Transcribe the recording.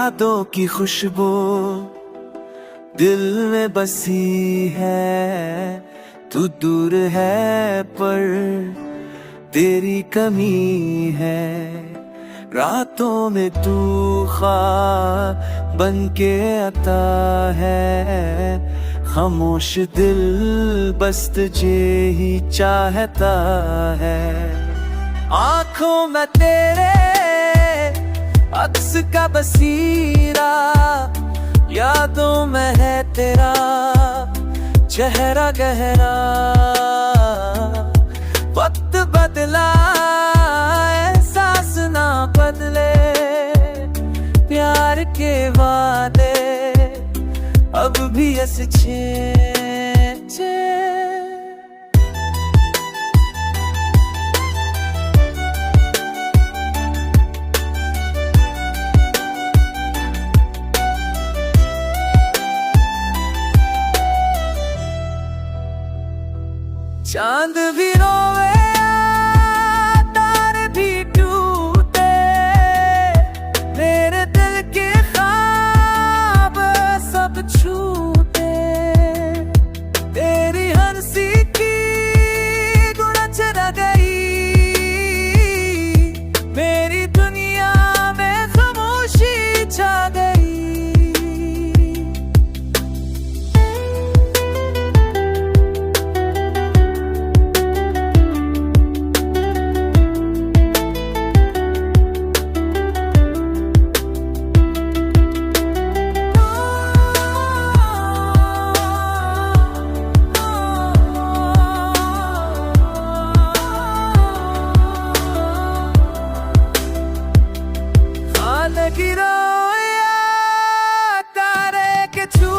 यादों की खुशबू दिल में बसी है, तू दूर है पर तेरी कमी है। रातों में तू ख्वाब बन के आता है, खामोश दिल बस तुझे ही चाहता है। आँखों में तेरे अक्स का बसीरा, यादों में है तेरा चेहरा गहरा। वक्त बदला एहसास ना बदले, प्यार के वादे अब भी अच्छे। चांद भी रोवे तारे भी टूटे, मेरे दिल के ख्वाब सब छूटे। तेरी हंसी की गुरज रह गई, मेरी दुनिया में खामोशी छा गई। गिरो या तारे के छू